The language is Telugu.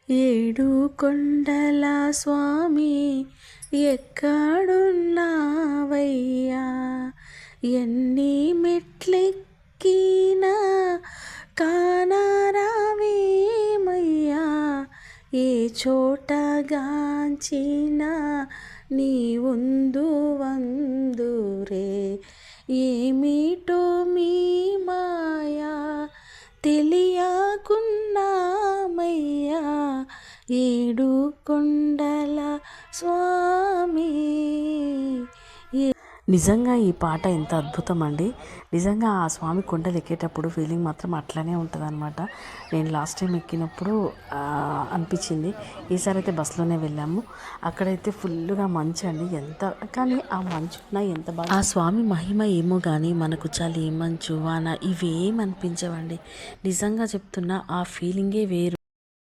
ఏడు కొండల స్వామి ఎక్కడున్నావయ్యా, ఎన్ని మెట్లెక్కినా కానరావేమయ్యా, ఏ చోటగాంచినా నీ వందు వందురే, ఏమిటో మీ మాయా తెలియకున్నామయ్యా, ఏడు కొండల స్వామి. నిజంగా ఈ పాట ఎంత అద్భుతం అండి. నిజంగా ఆ స్వామి కొండలు ఎక్కేటప్పుడు ఫీలింగ్ మాత్రం అట్లనే ఉంటుంది అనమాట. నేను లాస్ట్ టైం ఎక్కినప్పుడు అనిపించింది. ఈసారి అయితే బస్సులోనే వెళ్ళాము. అక్కడైతే ఫుల్గా మంచు అండి. ఎంత కానీ ఆ మంచున ఎంత బాగా ఆ స్వామి మహిమ ఏమో కానీ మనకు చలి మంచు వాన ఇవేం అనిపించవండి. నిజంగా చెప్తున్నా, ఆ ఫీలింగే వేరు.